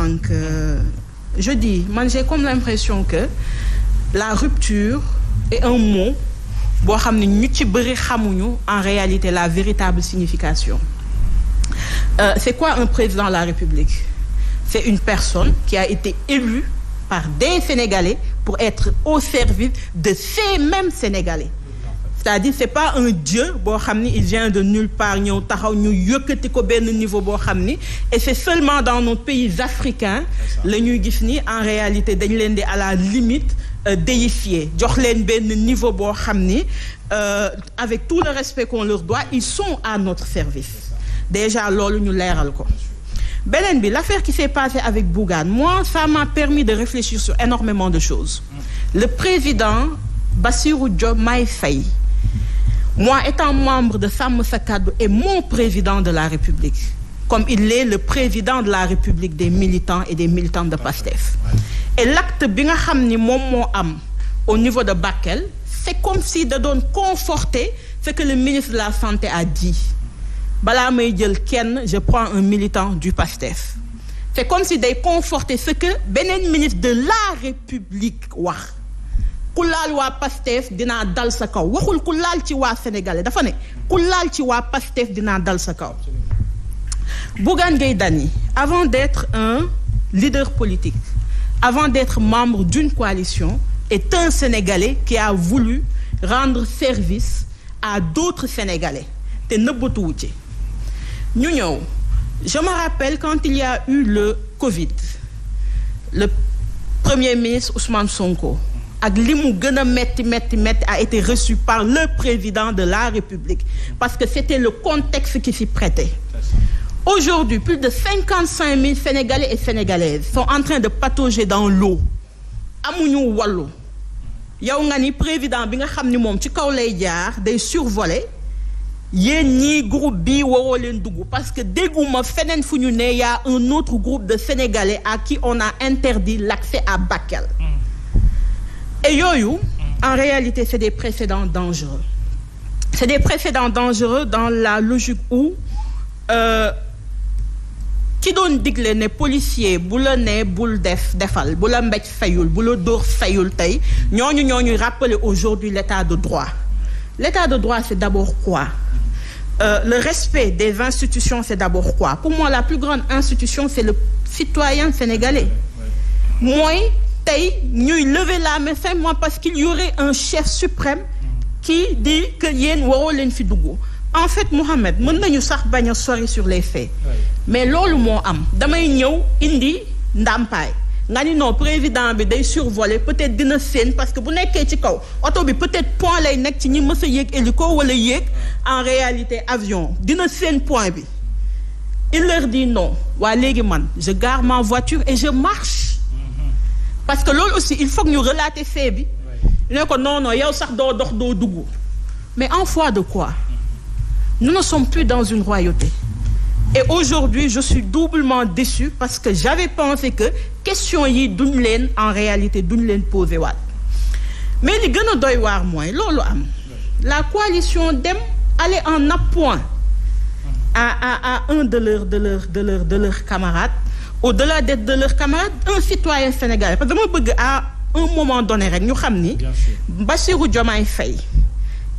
sànq je dis man j'ai comme l'impression que la rupture est un mot boo xam ne ñu ci bëri xamuñu en réalité la véritable signification. C'est quoi un président de la République? C'est une personne qui a été élue par des Sénégalais pour être au service de ces mêmes Sénégalais. C'est-à-dire c'est pas un dieu boo xam ni il vient de nulle part ñëw taxaw ñu yëkkati ko benn niveau boo xam ni et c'est seulement dans nos pays africains la ñuy gis ni en réalité dañ leen di à la limite déifier jox leen benn niveau boo xam ni avec tout le respect qu'on leur doit ils sont à notre service déjà loolu ñu leeral ko. beneen bi l'affaire qui s'est passée avec Bougane moi ça m'a permis de réfléchir sur énormément de choses. Le président Bassirou Diomaye Faye, moi étant membre de Sàmm Sa Kàddu et mon président de la République comme il est le président de la République des militants et des militantes de PASTEF et l'acte bi nga xam ni moom moo am au niveau de Bakel c'est comme si da doon conforter ce que le ministre de la Santé a dit. balaa may jël kenn je prends un militant du PASTEF c'est comme si day conforter ce que beneen ministre de la République wax ku laal waa PASTEF dinaa dal sa kaw waxul ku laal ci waa sénégalais dafa ne ku laal ci waa PASTEF dinaa dal sa kaw. Bougane Gueye Dany avant d'être un leader politique avant d'être membre d'une coalition est un Sénégalais qui a voulu rendre service à d'autres Sénégalais te nëbbatuwu ci. ñu ñëw je me rappelle quand il y a eu le Covid le premier ministre Ousmane Sonko ak li mu gën a metti a été reçu par le président de la République parce que c'était le contexte qui s'y prêtait. Aujourd'hui plus de 55 000 Sénégalais et Sénégalaises sont en train de patauger dans l'eau amuñu wàllu yow nga ni président bi nga xam ni moom ci kaw lay jaar day survoler yéen ñii groupe bi waroo leen dugg parce que dégguma feneen fu ñu ne y a un autre groupe de Sénégalais à qui on a interdit l'accès à Bakel. Et yooyu en réalité c'est des précédents dangereux. C'est des précédents dangereux dans la logique où ki doon digle ne policier bu la ne bul defal bu la mbéj fayul bu la dóor fayul tey ñooñu rappeler aujourd'hui l'état de droit. L'état de droit c'est d'abord quoi? Le respect des institutions c'est d'abord quoi? Pour moi la plus grande institution c'est le citoyen sénégalais. Mooy tey ñuy lever la main simplement parce qu'il y aurait un chef suprême qui dit que yéen waroo leen fi dugg. En fait Mohamed mën nañu sax bañ a sori sur les faits mais loolu moo am damay ñëw indi ndàmpaay nga ni non président bi day survoler peut-être dina seen parce que bu nekkee ci kaw oto bi peut-être point lay nekk ci ñi mës a yéeg hélico wala yéeg en réalité avion dina seen point bi il leur dit non waa léegi man je gare ma voiture et je marche parce que loolu aussi il faut que ñu relater fait bi ne ko non yow sax doo dox doo dugg mais en foi de quoi? Nous ne sommes plus dans une royauté. Et aujourd'hui, je suis doublement déçu parce que j'avais pensé que question yi duñ leen en réalité duñ leen posé waat. Mais li gën a doy waar mooy loolu am. La coalition dem aller en appoint à un de leurs camarades, au-delà d'être de leurs camarades, un citoyen sénégalais. Parce que dama bëgg à un moment donné rek ñu xam ni Bassirou Diomaye Faye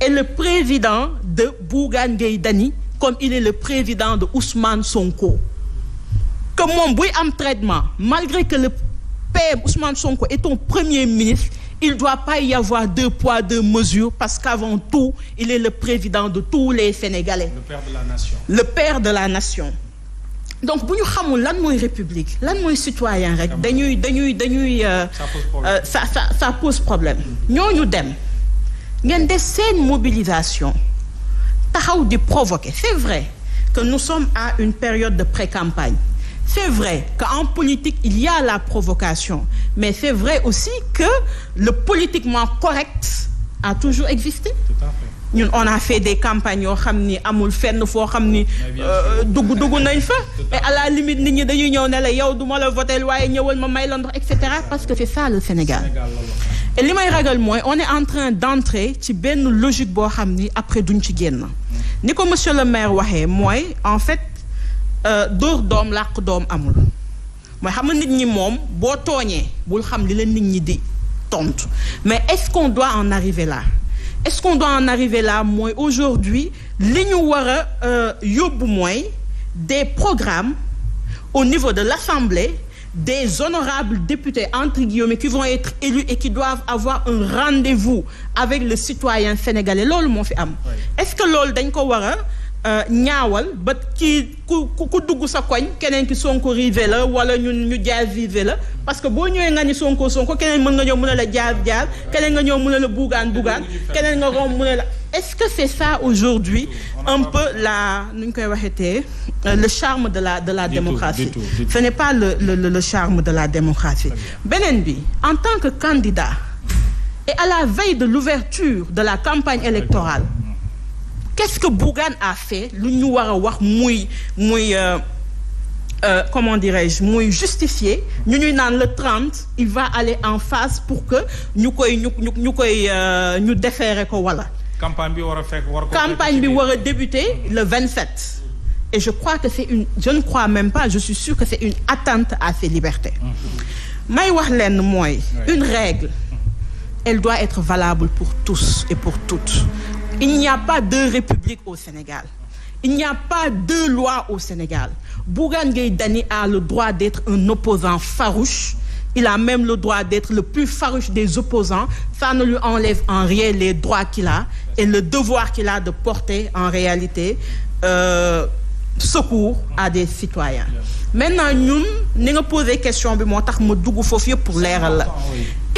est le président de Bougane Gueye Dany comme il est le président de Ousmane Sonko. Que moom buy am traitement malgré que le père Ousmane Sonko est ton premier ministre il doit pas y avoir deux poids deux mesures parce qu'avant tout il est le président de tous les Sénégalais. Le père de la nation. Le père de la nation. Donc bu ñu xamul lan mooy république lan mooy citoyen rek dañuy ça pose problème. ñooñu dem. ngeen def seen mobilisation taxaw di provoquer c'est vrai que nous sommes à une période de pré-campagne c'est vrai qu'en politique il y a la provocation mais c'est vrai aussi que le politiquement correct a toujours existé. Tout à fait. ñun on a fait des campagnes yoo xam ni amul fenn foo xam ni dugg nañ fa et à la limite nit ñi dañuy ñëw ne la yow du ma la voter waaye ñëwal ma may la ndox et cetera parce que c'est ça le Sénégal. Et li may ragal mooy on est en train d'entrer ci benn logique boo xam ni après duñ ci génn ni ko monsieur le maire waxee mooy en fait dóor doom làq doom amul mooy xam nga nit ñi moom boo tooñee bul xam li la nit ñi di tontu mais est-ce qu'on doit en arriver là est-ce qu'on doit en arriver là mooy aujourd'hui li ñu war a yóbbu mooy des programmes au niveau de l'Assemblée, des honorables députés entre guillemets qui vont être élus et qui doivent avoir un rendez-vous avec le citoyen sénégalais loolu moo fi am. Est-ce que loolu dañ ko war a ñaawal ba kii ku dugg sa koñ keneen ki Sonko rivé la wala ñu jaar vivé la parce que boo ñëwee nga ni Sonko keneen mën nga ñëw mën a la jaar keneen nga ñëw mën a la bugaan keneen nga romb mën a la. Est-ce que c'est ça aujourd'hui un peu nu ñu koy waxetee le charme de la démocratie? Ce n'est pas le charme de la démocratie. Beneen bi en tant que candidat et à la veille de l'ouverture de la campagne électorale qu'est-ce que Bougane a fait lu ñu war a wax muy comment dirais-je muy justifié ñu ñuy naan le 30 il va aller en phase pour que ñu déférer ko wala. campagne bi war a débuter le 27 et je crois que je ne crois même pas je suis sûre que c'est une atteinte à ses libertés. may wax leen mooy une règle elle doit être valable pour tous et pour toutes. Il n'y a pas deux républiques au Sénégal. Il n'y a pas deux lois au Sénégal. Bougane Gueye Dany a le droit d'être un opposant farouche. Il a même le droit d'être le plus farouche des opposants. Ça ne lui enlève en rien les droits qu'il a et le devoir qu'il a de porter en réalité secours à des citoyens. Maintenant ñun ni nga posé question bi moo tax ma dugg foofu yëpp pour leeral la.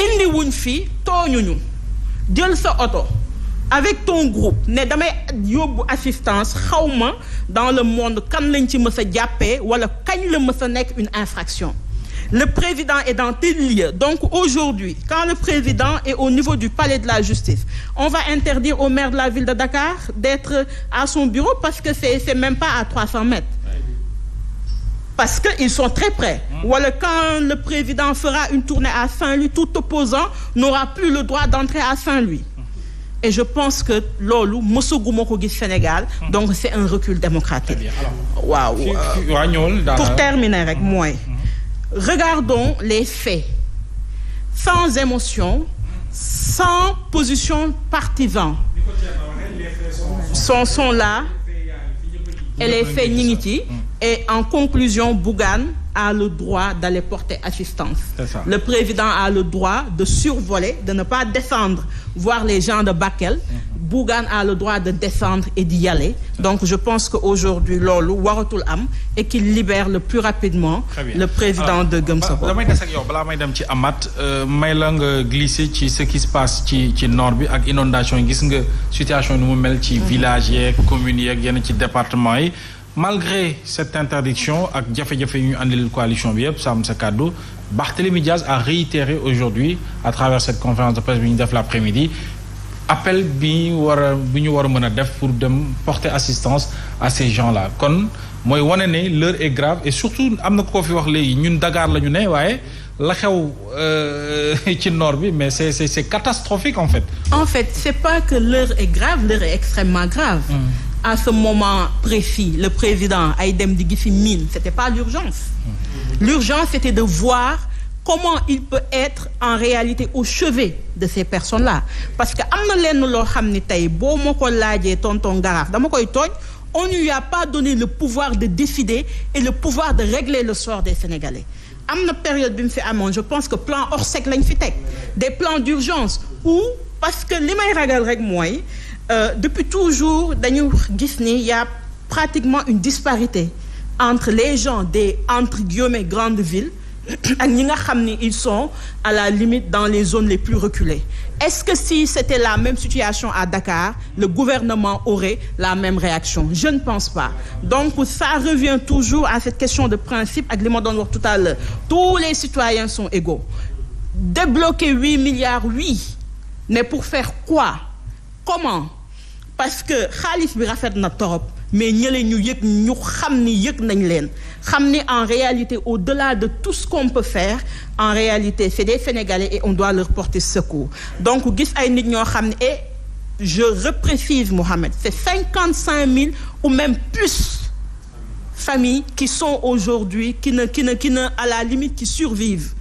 indi wuñ fi tooñuñu jël sa oto avec ton groupe ne damay yóbbu assistance xawma dans le monde kan lañ ci mës a jàppee wala kañ la mës a nekk une infraction. Le président est dans tel lieu. Donc aujourd'hui, quand le président est au niveau du palais de la justice, on va interdire au maire de la ville de Dakar d'être à son bureau parce que c'est même pas à 300 mètres. Parce qu'ils sont très près. Voilà, quand le président fera une tournée à Saint-Louis, tout opposant n'aura plus le droit d'entrer à Saint-Louis. Et je pense que loolu mosaguma ko gis Sénégal. Donc c'est un recul démocratique. Waaw. Pour terminer rek mooy. Regardons les faits, sans émotion, sans position partisane. Sont là, et les faits ñi ngi ci. Et en conclusion, Bougane a le droit d'aller porter assistance. Le président a le droit de survoler, de ne pas descendre, voir les gens de Bakel. Bougane a le droit de descendre et d'y aller. Donc je pense qu'aujourd'hui loolu waratul am et qu'il libère le plus rapidement le président de Gëm Sa Bopp. damay des ak yow balaa may dem ci Amath may la nga glisser ci ce qui se passe ci nord bi ak inondation yi gis nga situation nu mu mel ci village yeeg communes yeeg yenn ci département yi. Malgré cette interdiction ak jafe-jafe yu ñu andil coalition bi yëpp sàmm sa kàddu Barthélémy Diaz a réitéré aujourd'hui à travers cette conférence de presse bi ñu def l'après-midi appel bi ñu war a mën a def pour dem porter assistance à ces gens-là kon mooy wane ne l'heure est grave et surtout am na ko fi wax léegi ñun Dakar la ñu ne waaye la xew ci nord bi mais c'est catastrophique en fait. En fait c'est pas que l'heure est grave, l'heure est extrêmement grave. À ce moment précis, le président ay dem di gisi mine, c'était pas l'urgence. L'urgence c'était de voir comment il peut être en réalité au chevet de ces personnes-là. Parce que am na lenn loo xam ni tey boo ma ko laajee tonton Garaaf dama koy tooñ, on ne lui a pas donné le pouvoir de décider et le pouvoir de régler le sort des Sénégalais. Am na période bi mu fi amoon, je pense que plan Orsec lañ fi teg, des plans d'urgence ou parce que li may ragal rek mooy depuis toujours dañu gis ni y a pratiquement une disparité entre les gens des entre guillemets grandes villes ak ñi nga xam ni ils sont à la limite dans les zones les plus reculées. Est-ce que si c'était la même situation à Dakar, le gouvernement aurait la même réaction? Je ne pense pas. Donc ça revient toujours à cette question de principe ak li ma doon wax tout à l'heure. Tous les citoyens sont égaux. Débloquer 8 milliards, oui, mais pour faire quoi? Comment? Parce que xaalis bi rafet na torop mais ñële ñu yëg ñu xam ni yëg nañ leen xam ni en réalité au-delà de tout ce qu'on peut faire en réalité c'est des Sénégalais et on doit leur porter secours. Donc gis ay nit ñoo xam ne et je reprécise Mohamed c'est 55 000 ou même plus familles qui sont aujourd'hui qui ne à la limite qui survivent.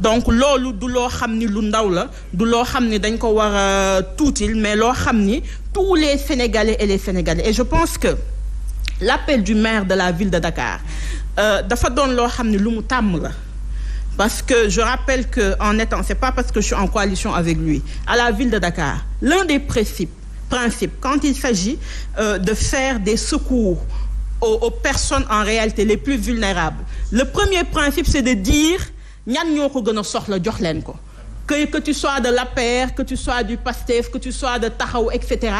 Donc loolu du loo xam ni lu ndaw la du loo xam ni dañ ko war a tuutil mais loo xam ni tous les Sénégalais et les Sénégalais et je pense que l'appel du maire de la ville de Dakar dafa doon loo xam ni lu mu tàmm la parce que je rappelle que en étant c'est pas parce que je suis en coalition avec lui à la ville de Dakar l'un des principes quand il s'agit de faire des secours aux personnes en réalité les plus vulnérables le premier principe c'est de dire ñan ñoo ko gën a soxla jox leen ko que tu sois de l'APR que tu sois du PASTEF que tu sois de Taxawu etc.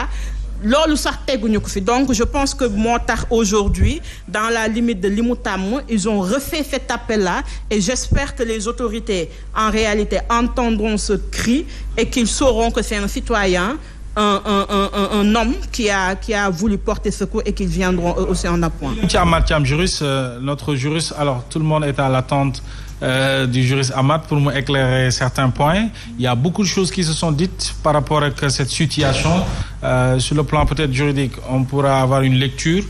loolu sax teguñu ko fi donc je pense que moo tax aujourd'hui dans la limite de li mu tàmm ils ont refait cet appel-là et j'espère que les autorités en réalité entendront ce cri et qu'ils sauront que c'est un citoyen un homme qui a voulu porter secours et qu'ils viendront eux aussi en appoint. Amath Thiam juriste notre juriste alors tout le monde est à l'attente du juriste Amath pour mu éclairer certains points. Il y a beaucoup de choses qui se sont dites par rapport à cette situation sur le plan peut-être juridique on pourra avoir une lecture